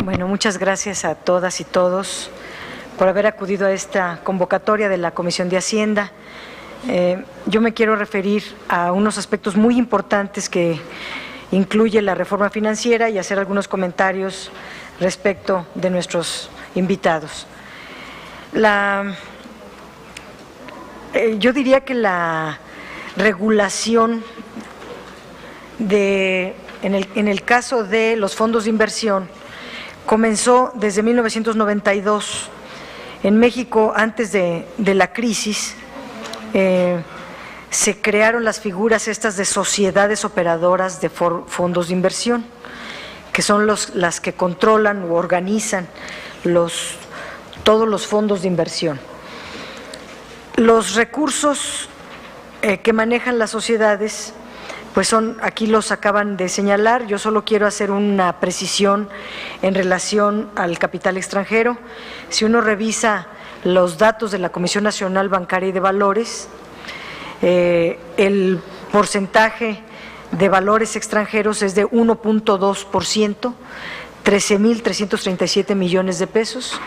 Bueno, muchas gracias a todas y todos por haber acudido a esta convocatoria de la Comisión de Hacienda. Yo me quiero referir a unos aspectos muy importantes que incluye la reforma financiera y hacer algunos comentarios respecto de nuestros invitados. Yo diría que la regulación en el caso de los fondos de inversión comenzó desde 1992. En México, antes de la crisis, se crearon las figuras estas de sociedades operadoras de fondos de inversión, que son las que controlan o organizan todos los fondos de inversión. Los recursos que manejan las sociedades, pues aquí los acaban de señalar. Yo solo quiero hacer una precisión en relación al capital extranjero. Si uno revisa los datos de la Comisión Nacional Bancaria y de Valores, el porcentaje de valores extranjeros es de 1.2%, 13.337 millones de pesos,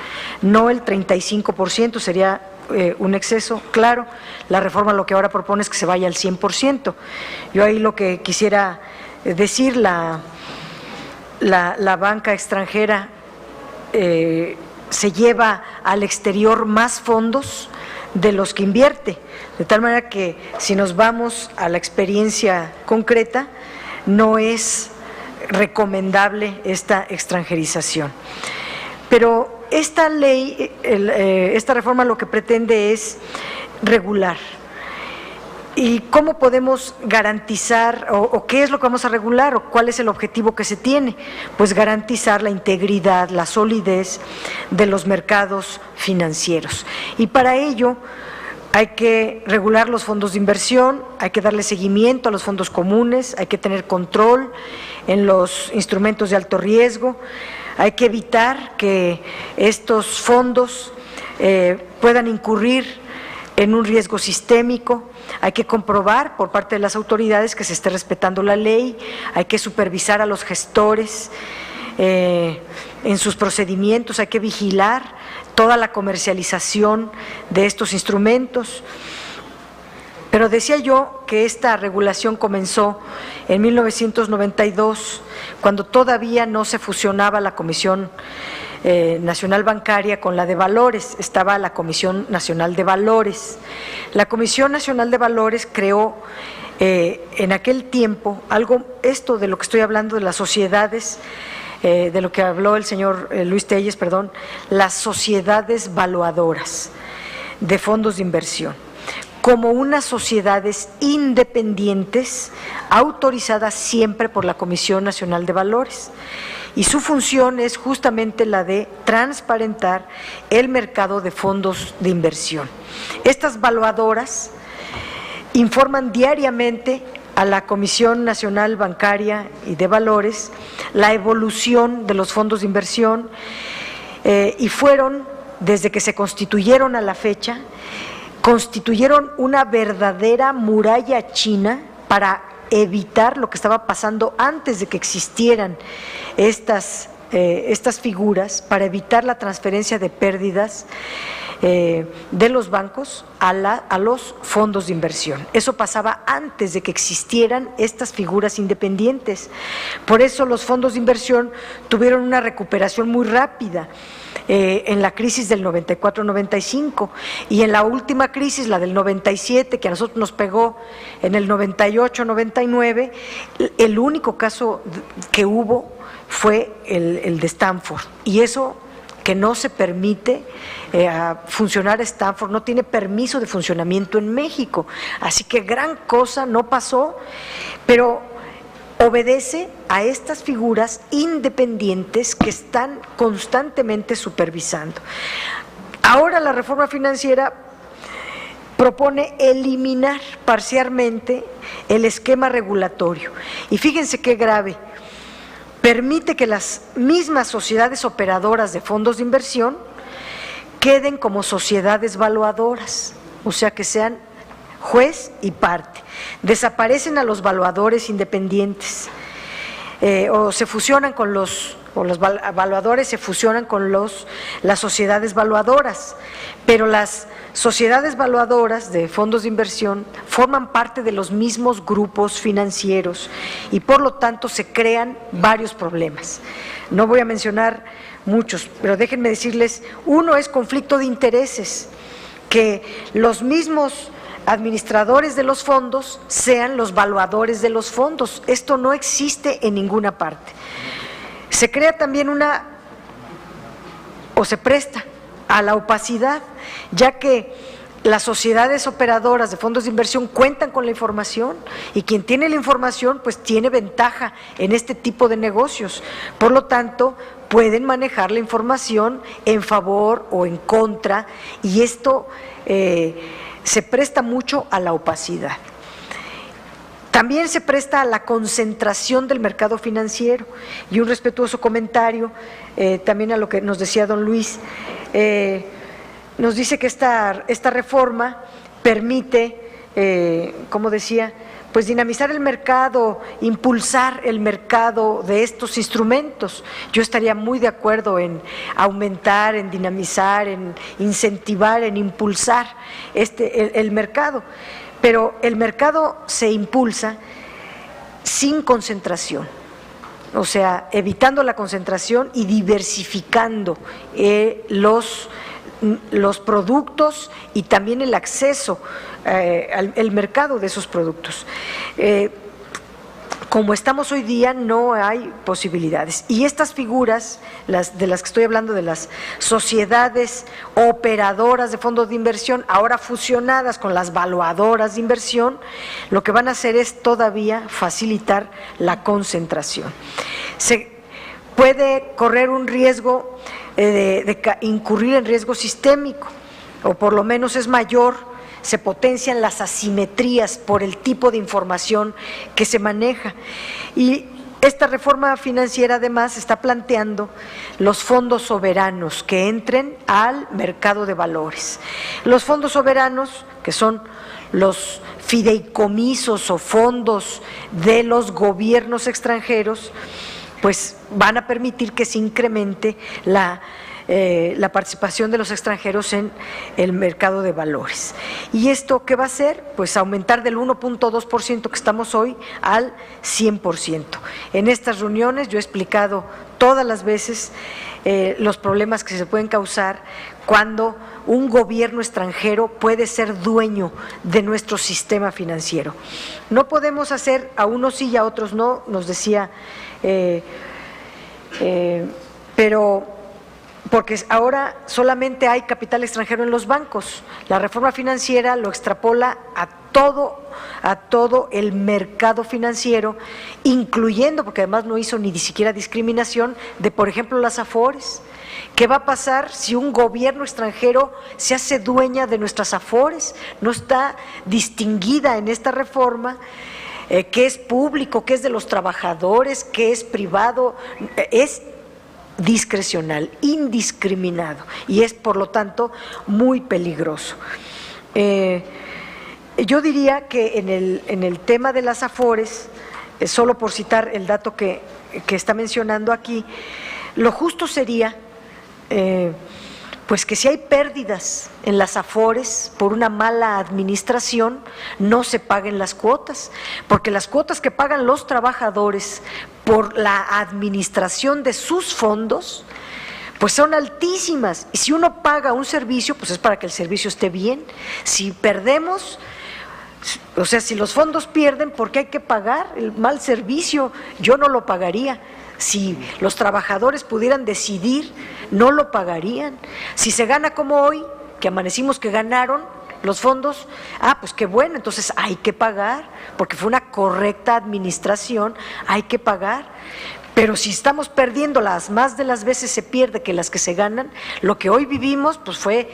no el 35%, sería un exceso. Claro, la reforma lo que ahora propone es que se vaya al 100%. Yo ahí lo que quisiera decir, la banca extranjera se lleva al exterior más fondos de los que invierte, de tal manera que si nos vamos a la experiencia concreta, no es recomendable esta extranjerización. Pero esta ley, esta reforma lo que pretende es regular. ¿Y cómo podemos garantizar o qué es lo que vamos a regular o cuál es el objetivo que se tiene? Pues garantizar la integridad, la solidez de los mercados financieros. Y para ello hay que regular los fondos de inversión, hay que darle seguimiento a los fondos comunes, hay que tener control en los instrumentos de alto riesgo, hay que evitar que estos fondos puedan incurrir en un riesgo sistémico. Hay que comprobar por parte de las autoridades que se esté respetando la ley, hay que supervisar a los gestores en sus procedimientos, hay que vigilar toda la comercialización de estos instrumentos. Pero decía yo que esta regulación comenzó en 1992, cuando todavía no se fusionaba la Comisión Nacional Bancaria con la de Valores, estaba la Comisión Nacional de Valores. La Comisión Nacional de Valores creó en aquel tiempo esto de lo que estoy hablando de las sociedades, de lo que habló el señor Luis Telles, perdón, las sociedades valuadoras de fondos de inversión, como unas sociedades independientes autorizadas siempre por la Comisión Nacional de Valores. Y su función es justamente la de transparentar el mercado de fondos de inversión. Estas valuadoras informan diariamente a la Comisión Nacional Bancaria y de Valores la evolución de los fondos de inversión y fueron, desde que se constituyeron a la fecha, constituyeron una verdadera muralla china para evitar lo que estaba pasando antes de que existieran estas figuras, para evitar la transferencia de pérdidas de los bancos a los fondos de inversión. Eso pasaba antes de que existieran estas figuras independientes. Por eso los fondos de inversión tuvieron una recuperación muy rápida en la crisis del 94-95 y en la última crisis, la del 97, que a nosotros nos pegó en el 98-99, el único caso que hubo fue el de Stanford, y eso que no se permite funcionar Stanford, no tiene permiso de funcionamiento en México, así que gran cosa no pasó, pero obedece a estas figuras independientes que están constantemente supervisando. Ahora la reforma financiera propone eliminar parcialmente el esquema regulatorio, y fíjense qué grave. Permite que las mismas sociedades operadoras de fondos de inversión queden como sociedades valuadoras, o sea que sean juez y parte. Desaparecen a los valuadores independientes o se fusionan con los evaluadores se fusionan con las sociedades valuadoras, pero las sociedades valuadoras de fondos de inversión forman parte de los mismos grupos financieros y por lo tanto se crean varios problemas. No voy a mencionar muchos, pero déjenme decirles, uno es conflicto de intereses, que los mismos administradores de los fondos sean los valuadores de los fondos. Esto no existe en ninguna parte. Se crea también se presta a la opacidad, ya que las sociedades operadoras de fondos de inversión cuentan con la información y quien tiene la información pues tiene ventaja en este tipo de negocios. Por lo tanto, pueden manejar la información en favor o en contra y esto se presta mucho a la opacidad. También se presta a la concentración del mercado financiero y un respetuoso comentario también a lo que nos decía don Luis. Nos dice que esta reforma permite, como decía, pues dinamizar el mercado, impulsar el mercado de estos instrumentos. Yo estaría muy de acuerdo en aumentar, en dinamizar, en incentivar, en impulsar el mercado. Pero el mercado se impulsa sin concentración, o sea, evitando la concentración y diversificando los productos y también el acceso al mercado de esos productos. Como estamos hoy día, no hay posibilidades. Y estas figuras, de las que estoy hablando, de las sociedades operadoras de fondos de inversión, ahora fusionadas con las valuadoras de inversión, lo que van a hacer es todavía facilitar la concentración. Se puede correr un riesgo de incurrir en riesgo sistémico, o por lo menos es mayor. Se potencian las asimetrías por el tipo de información que se maneja. Y esta reforma financiera además está planteando los fondos soberanos que entren al mercado de valores. Los fondos soberanos, que son los fideicomisos o fondos de los gobiernos extranjeros, pues van a permitir que se incremente la participación de los extranjeros en el mercado de valores. ¿Y esto qué va a hacer? Pues aumentar del 1.2% que estamos hoy al 100%. En estas reuniones yo he explicado todas las veces los problemas que se pueden causar cuando un gobierno extranjero puede ser dueño de nuestro sistema financiero. No podemos hacer a unos sí y a otros no, nos decía, pero porque ahora solamente hay capital extranjero en los bancos. La reforma financiera lo extrapola a todo el mercado financiero, incluyendo, porque además no hizo ni siquiera discriminación, de por ejemplo las Afores. ¿Qué va a pasar si un gobierno extranjero se hace dueña de nuestras Afores? No está distinguida en esta reforma qué es público, qué es de los trabajadores, qué es privado, es discrecional, indiscriminado, y es por lo tanto muy peligroso. Yo diría que en el tema de las Afores, solo por citar el dato que está mencionando aquí, lo justo sería pues que si hay pérdidas en las Afores por una mala administración, no se paguen las cuotas, porque las cuotas que pagan los trabajadores por la administración de sus fondos, pues son altísimas, y si uno paga un servicio, pues es para que el servicio esté bien. Si perdemos, o sea, si los fondos pierden, ¿por qué hay que pagar el mal servicio? Yo no lo pagaría. Si los trabajadores pudieran decidir, no lo pagarían. Si se gana como hoy, que amanecimos que ganaron los fondos, pues qué bueno, entonces hay que pagar, porque fue una correcta administración, hay que pagar. Pero si estamos perdiendo, más de las veces se pierde que las que se ganan, lo que hoy vivimos pues fue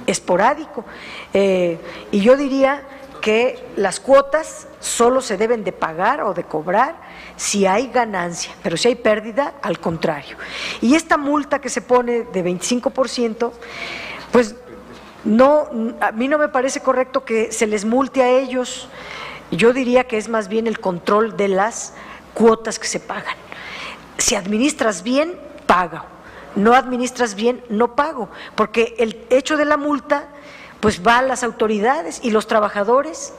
esporádico. Y yo diría que las cuotas solo se deben de pagar o de cobrar si hay ganancia, pero si hay pérdida, al contrario. Y esta multa que se pone de 25%, pues No, a mí no me parece correcto que se les multe a ellos. Yo diría que es más bien el control de las cuotas que se pagan. Si administras bien, pago. No administras bien, no pago, porque el hecho de la multa pues va a las autoridades y los trabajadores.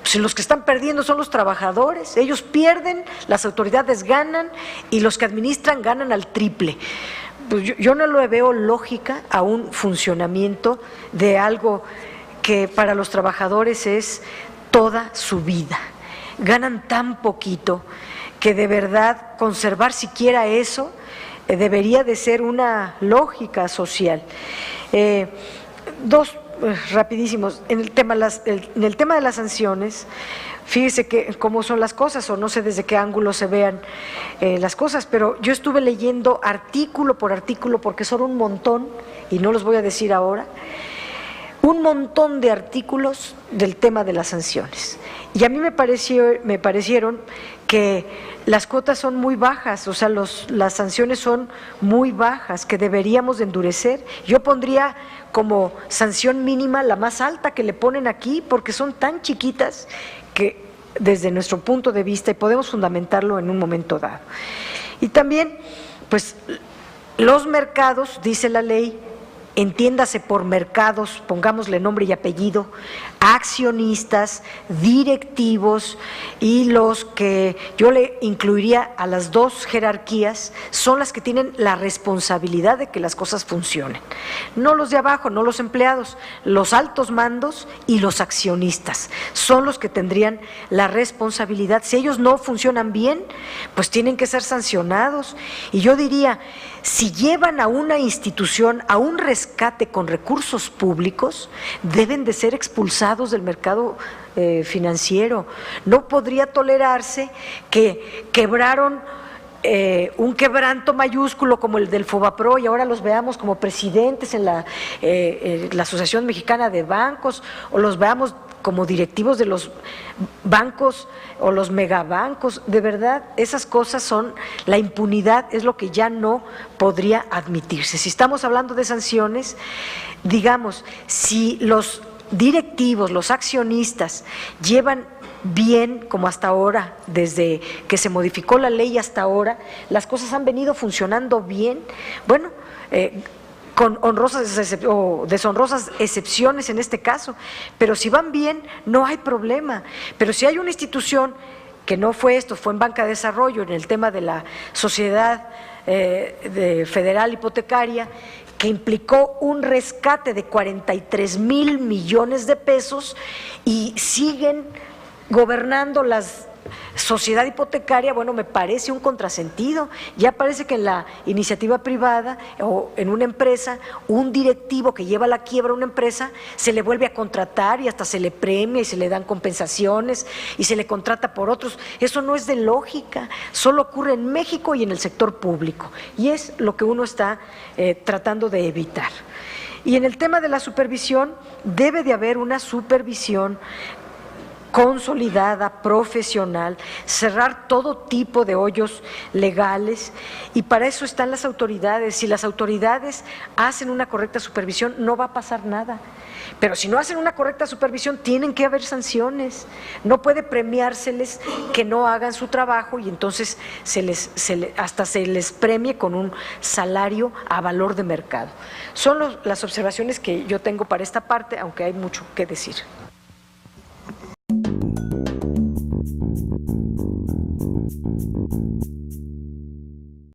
Pues los que están perdiendo son los trabajadores, ellos pierden, las autoridades ganan y los que administran ganan al triple. Pues yo no le veo lógica a un funcionamiento de algo que para los trabajadores es toda su vida. Ganan tan poquito que de verdad conservar siquiera eso debería de ser una lógica social. Dos rapidísimos, en el tema de las sanciones, fíjese que cómo son las cosas, o no sé desde qué ángulo se vean las cosas, pero yo estuve leyendo artículo por artículo, porque son un montón, y no los voy a decir ahora, un montón de artículos del tema de las sanciones. Y a mí me parecieron que las cuotas son muy bajas, o sea, las sanciones son muy bajas, que deberíamos de endurecer. Yo pondría como sanción mínima la más alta que le ponen aquí, porque son tan chiquitas que desde nuestro punto de vista, y podemos fundamentarlo en un momento dado. Y también, pues, los mercados, dice la ley, entiéndase por mercados, pongámosle nombre y apellido, accionistas, directivos, y los que yo le incluiría a las dos jerarquías son las que tienen la responsabilidad de que las cosas funcionen. No los de abajo, no los empleados, los altos mandos y los accionistas son los que tendrían la responsabilidad. Si ellos no funcionan bien, pues tienen que ser sancionados. Y yo diría, si llevan a una institución a un rescate con recursos públicos, deben de ser expulsados del mercado financiero. No podría tolerarse que quebraron un quebranto mayúsculo como el del Fobapro y ahora los veamos como presidentes en la Asociación Mexicana de Bancos, o los veamos como directivos de los bancos o los megabancos. De verdad, esas cosas son, la impunidad es lo que ya no podría admitirse. Si estamos hablando de sanciones, digamos, si los directivos, los accionistas llevan bien, como hasta ahora, desde que se modificó la ley hasta ahora, las cosas han venido funcionando bien, bueno, con honrosas o deshonrosas excepciones en este caso, pero si van bien, no hay problema. Pero si hay una institución que no fue esto, fue en banca de desarrollo, en el tema de la sociedad federal hipotecaria, que implicó un rescate de 43,000 millones de pesos y siguen gobernando las sociedad hipotecaria, bueno, me parece un contrasentido. Ya parece que en la iniciativa privada o en una empresa, un directivo que lleva a la quiebra a una empresa, se le vuelve a contratar y hasta se le premia y se le dan compensaciones y se le contrata por otros. Eso no es de lógica, solo ocurre en México y en el sector público, y es lo que uno está tratando de evitar. Y en el tema de la supervisión, debe de haber una supervisión consolidada, profesional, cerrar todo tipo de hoyos legales, y para eso están las autoridades. Si las autoridades hacen una correcta supervisión, no va a pasar nada. Pero si no hacen una correcta supervisión, tienen que haber sanciones. No puede premiárseles que no hagan su trabajo y entonces hasta se les premie con un salario a valor de mercado. Son las observaciones que yo tengo para esta parte, aunque hay mucho que decir.